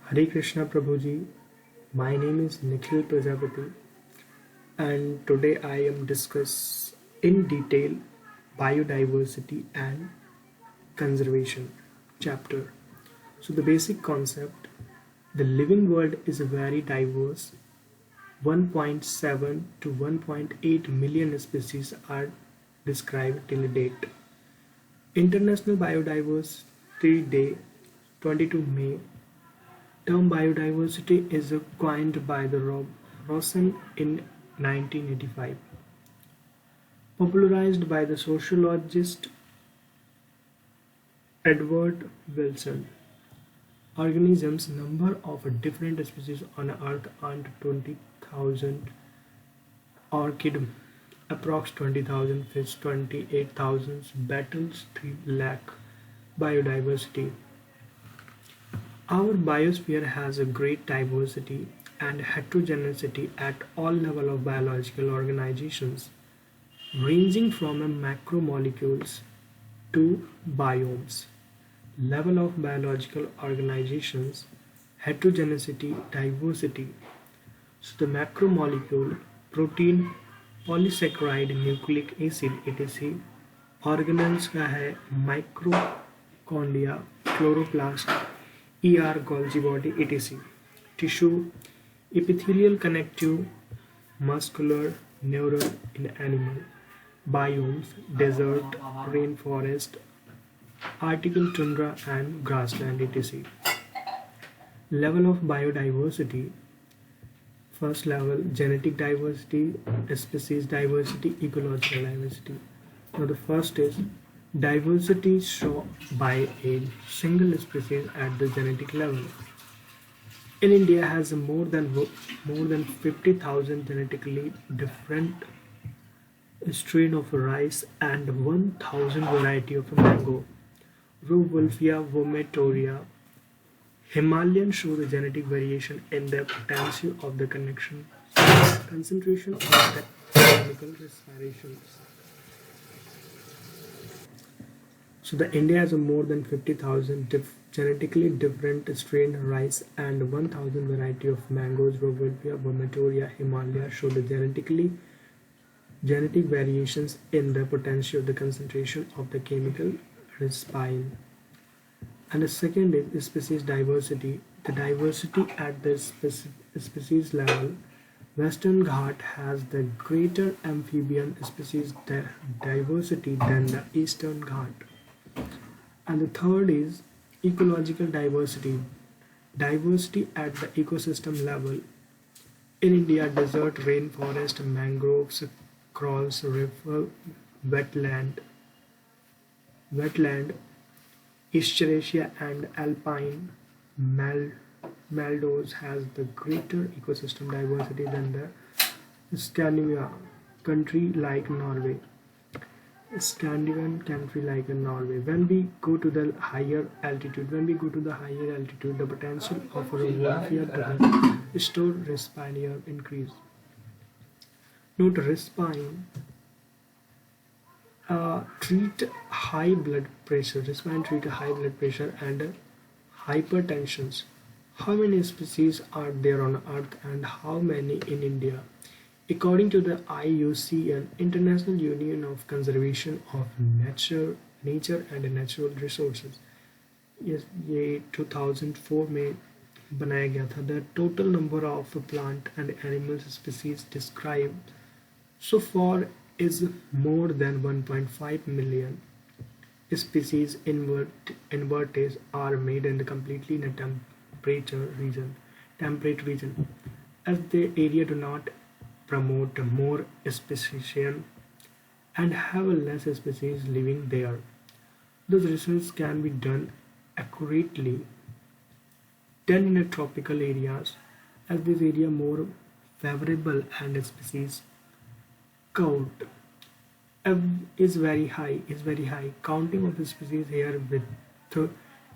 Hare Krishna Prabhuji, my name is Nikhil Prajapati and today I am discuss in detail biodiversity and conservation chapter. So the basic concept, the living world is very diverse. 1.7 to 1.8 million species are described till date. International Biodiversity Day 22 May. Term biodiversity is coined by the Rosen in 1985, popularized by the sociologist Edward Wilson. Organisms number of different species on Earth and 20,000 orchid, approx 20,000 fish, 28,000 beetles, 3 lakh biodiversity. Our biosphere has a great diversity and heterogeneity at all levels of biological organizations, ranging from macromolecules to biomes. Level of biological organizations, heterogeneity, diversity. So the macromolecule, protein, polysaccharide, nucleic acid, etc. Organelles का है mitochondria, chloroplast, Golgi body, etc. Tissue, epithelial, connective, muscular, neural in animal. Biomes, desert, rainforest, Arctic tundra and grassland, etc. Level of biodiversity. First level, genetic diversity, species diversity, ecological diversity. Now the first is diversity shown by a single species at the genetic level. In India has more than 50,000 genetically different strain of rice and 1,000 variety of mango. Rubulfia vomitoria. Himalayan show the genetic variation in the potency of the concentration of the chemical respirations. So the India has more than 50,000 genetically different strain rice and 1,000 variety of mangoes. Rubulfia vomitoria Himalaya show the genetic variations in the potency of the concentration of the chemical respine. And the second is species diversity. The diversity at the species level. Western Ghat has the greater amphibian species diversity than the Eastern Ghat. And the third is ecological diversity. Diversity at the ecosystem level. In India, desert, rainforest, mangroves, corals, river, wetland, Escherichia and alpine meadows has the greater ecosystem diversity than the Scandinavian country like Norway. Scandinavian country like Norway. When we go to the higher altitude, the potential of our warfare to store respire increase. Note respine. Treat high blood pressure. Respine treat high blood pressure and hypertensions. How many species are there on Earth and how many in India? According to the IUCN, International Union of Conservation of Nature and Natural Resources, ये 2004 में बनाया गया था. The total number of plant and animal species described so far is more than 1.5 million. Species invertebrates are made in completely in a temperate region, as the area do not promote more speciation and have less species living there. Those research can be done accurately done in tropical areas, as this area more favorable and species count is very high. Counting of the species here with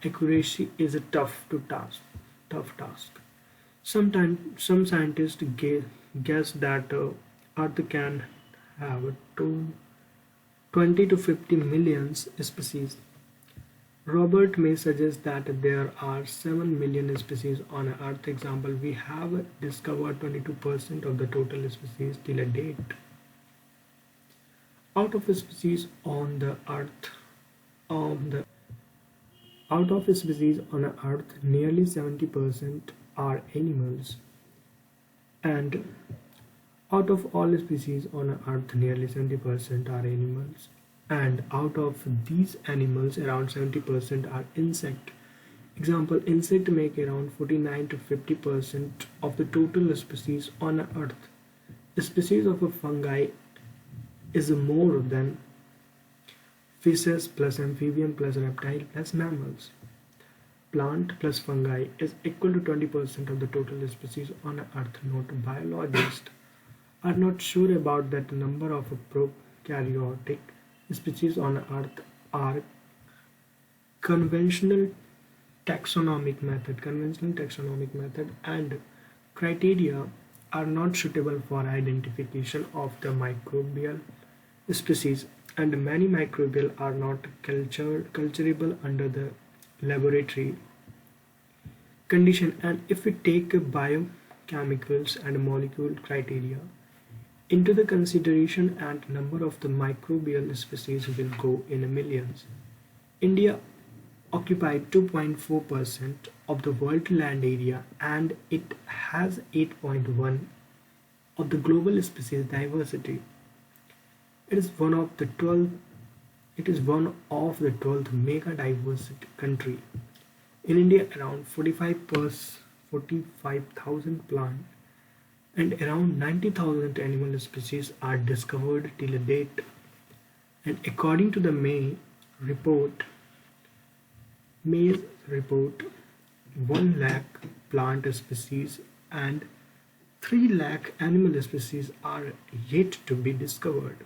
accuracy is a tough task. Sometimes some scientists guess that Earth can have 20 to 50 million species. Robert may suggest that there are 7 million species on Earth. Example, we have discovered 22% of the total species till a date. Out of species on the Earth, on the out of species on Earth, nearly 70% are animals, and out of all species on Earth, nearly 70% are animals, and out of these animals, around 70% are insect. Example, insect make around 49 to 50% of the total species on Earth. The species of a fungi is more than fishes plus amphibian plus reptile plus mammals. Plant plus fungi is equal to 20% of the total species on Earth. Note, biologists are not sure about that number of prokaryotic species on Earth are conventional taxonomic method and criteria are not suitable for identification of the microbial species, and many microbial are not culturable under the laboratory condition. And if we take biochemicals and molecule criteria into the consideration, and number of the microbial species will go in millions. India occupied 2.4% of the world land area, and it has 8.1 of the global species diversity. It is one of the 12th mega diverse country. In India, around 45,000 plant and around 90,000 animal species are discovered till date. And according to the May's report, 1 lakh plant species and 3 lakh animal species are yet to be discovered.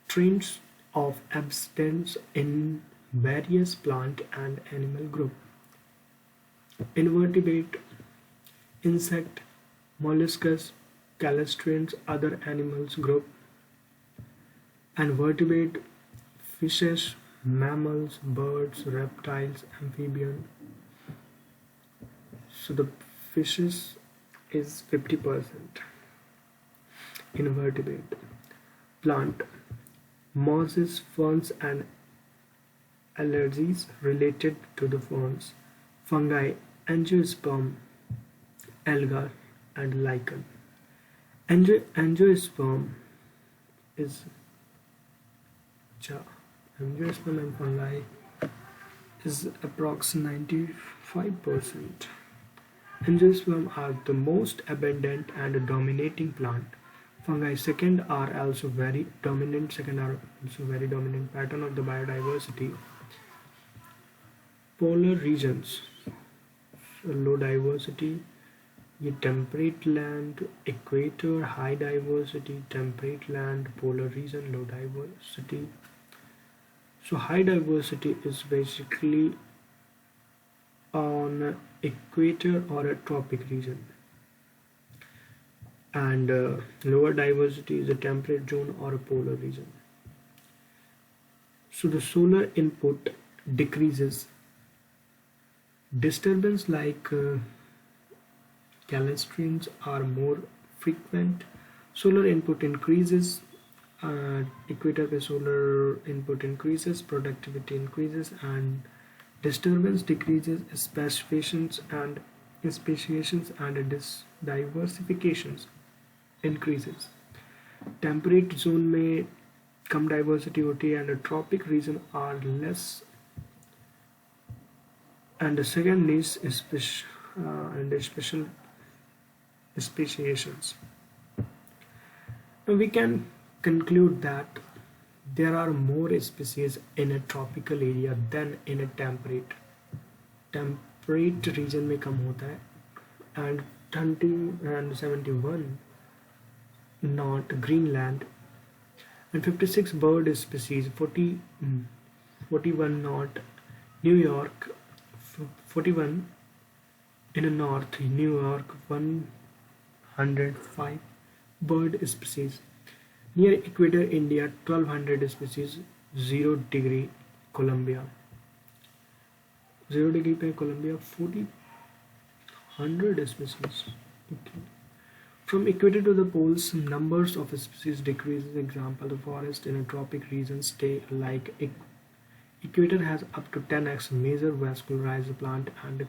Trends of abundance in various plant and animal group. Invertebrate, insect, molluscous, calastrians, other animals group, and vertebrate, fishes, mammals, birds, reptiles, amphibian. So the fishes is 50%. Invertebrate, plant, mosses, ferns, and allergies related to the ferns, fungi, angiosperm, alga, and lichen. Angiosperm and fungi is approximately 95%. Angiosperm are the most abundant and dominating plant. Fungi second are also very dominant pattern of the biodiversity. Polar regions, so low diversity, temperate land, equator, high diversity, temperate land, polar region, low diversity. So high diversity is basically on equator or a tropic region, and lower diversity is a temperate zone or a polar region. So the solar input decreases. Disturbance like calastrians are more frequent. Solar input increases. Equator पे solar input increases, productivity increases, and disturbance decreases. Speciations and diversifications increases. Temperate zone में कम diversity होती है, and tropic region are less. And the second is special speciations. Now we can conclude that there are more species in a tropical area than in a temperate. Temperate region में कम होता है, and 71 not Greenland, and 56 bird species, 41 not New York, 41 in the north New York, 105 bird species. Near equator India, 1200 species, 0 degree Colombia. 0 degree पे Colombia 100 species. Okay. From equator to the poles, numbers of species decreases. Example: the forest in a tropic region stay like equator has up to 10x major vascularized plant and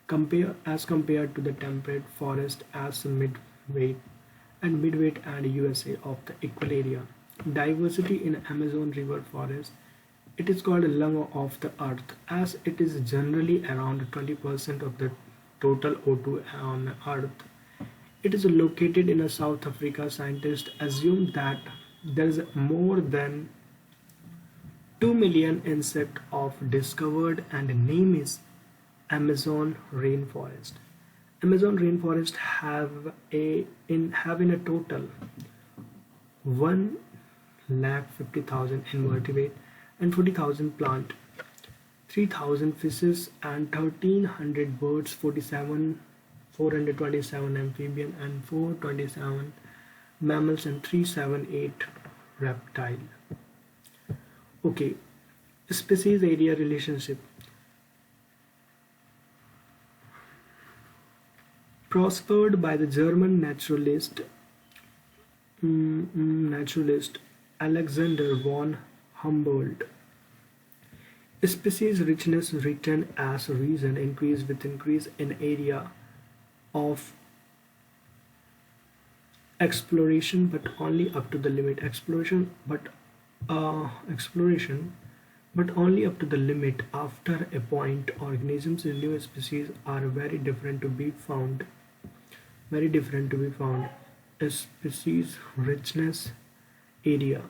compared to the temperate forest as midweight and USA of the equal area. Diversity in Amazon river forest. It is called lung of the earth as it is generally around 20% of the total O2 on earth. It is located in South Africa. Scientists assume that there is more than 2 million insects of discovered and name is Amazon rainforest. Amazon rainforest have in a total 1,50,000 invertebrate and 40,000 plant, 3,000 fishes and 1,300 birds, 427 amphibian and 427 mammals and 378 reptile. Okay, species area relationship. Prospered by the German naturalist Alexander von Humboldt. Species richness written as reason increase with increase in area of exploration, but only up to the limit. Exploration, but only up to the limit. After a point, organisms in new species are very different to be found. A species richness area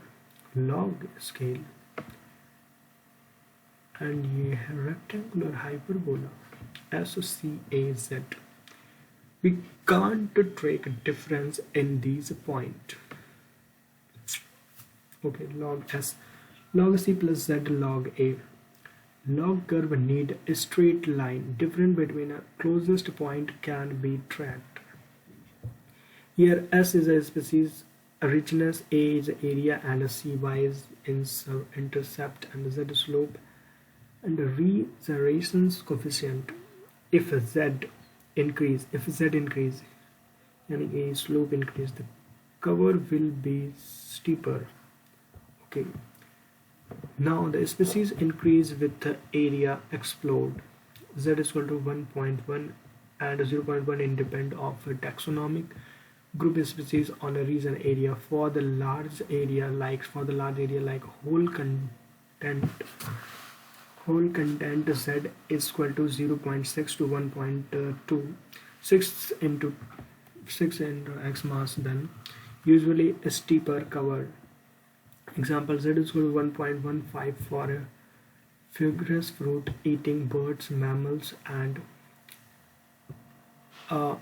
log scale and ये है rectangular hyperbola SCAZ. We can't track difference in these point. Okay, log S, log C plus Z log A. Log curve need a straight line. Difference between a closest point can be tracked. Here S is a species richness, A is area, and C/Y is intercept, and Z slope, and the regeneration coefficient. If Z increase, yani A slope increase, the cover will be steeper. Okay. Now the species increase with the area explode. Z is equal to 1.1 and 0.1 independent of a taxonomic group species on a region area. For the large area like whole content Z is equal to 0.6 to 1.2, 6 into x mass, then usually a steeper cover. Example: Z is equal to 1.15 for a fibrous fruit eating birds, mammals, and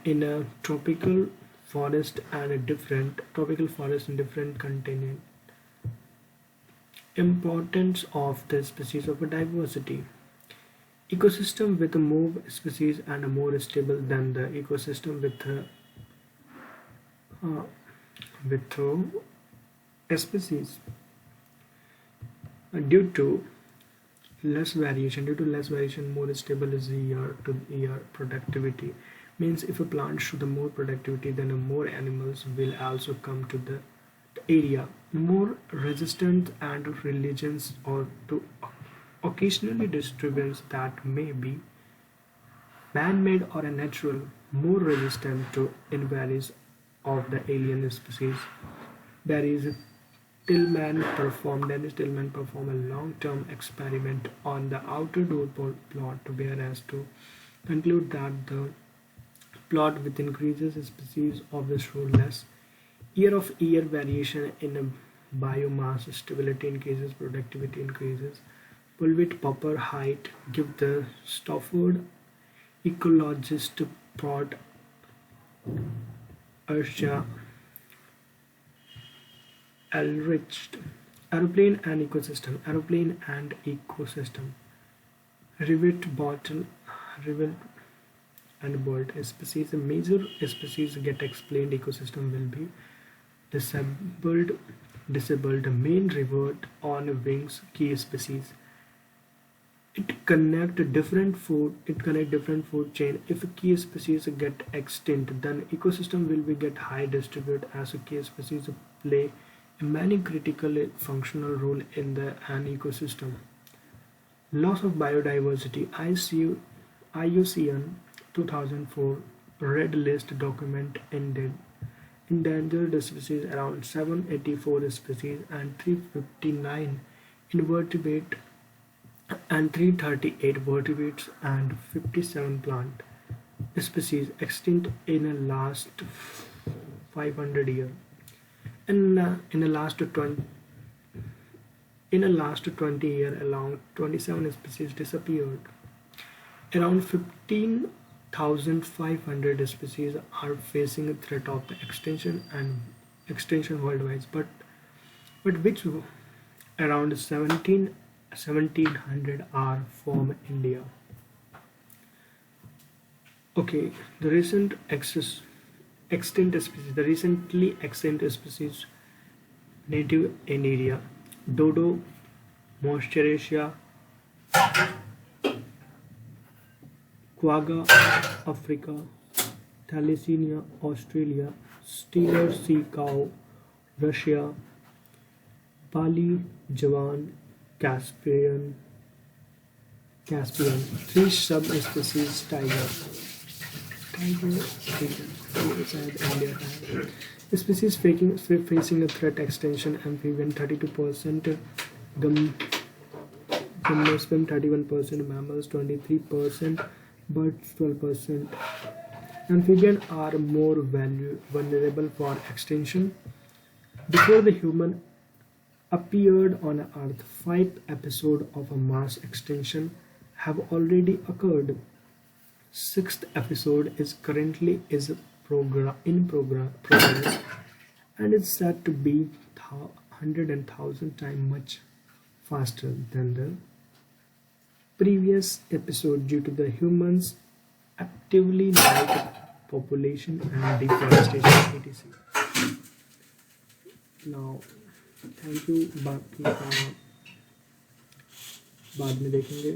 in a tropical forest in different continent. Importance of the species of a diversity. Ecosystem with more species and more stable than the ecosystem with a species. Due to less variation, more stable is year to year productivity. Means if a plant shows more productivity, then more animals will also come to the area. More resistant and religions or to occasionally disturbance that may be man-made or a natural, more resistant to invasions of the alien species. Dennis Tillman performed a long-term experiment on the outer door plot, whereas to conclude that the plot with increases species always show less year-of-year variation in biomass. Stability increases, productivity increases. Pulpit popper height give the Stafford ecologist Prot Ursha Elrich. Aeroplane and ecosystem. Rivet and bolt. A major species get explained ecosystem will be disabled disabled main revert on wings key species. It connect different food chain. If a key species get extinct, then ecosystem will be get high distribute as a key species play a many critical functional role in an ecosystem. Loss of biodiversity. IUCN 2004 Red List document ended endangered species around 784 species and 359 invertebrate and 338 vertebrates and 57 plant species extinct in the last 500 years. In the last 20 years, along 27 species disappeared. Around 15,500 species are facing a threat of the extinction worldwide, but which around 1700 are from India. Okay, the recently extinct species native in India: dodo, Moscheracia, quagga Africa, Thalassemia Australia, Steller sea cow Russia, Bali Javan Caspian. Three subspecies tiger India. Species facing a threat extinction: amphibian 32%, gymnosperm 31%, mammals 23%, birds 12%. Amphibians are more vulnerable for extinction. Before the human appeared on Earth, 5 episodes of a mass extinction have already occurred. Sixth episode is currently progress and is said to be 100,000 times much faster than the previous episode due to the humans actively like population and deforestation etc. Now thank you बाकी का बाद में देखेंगे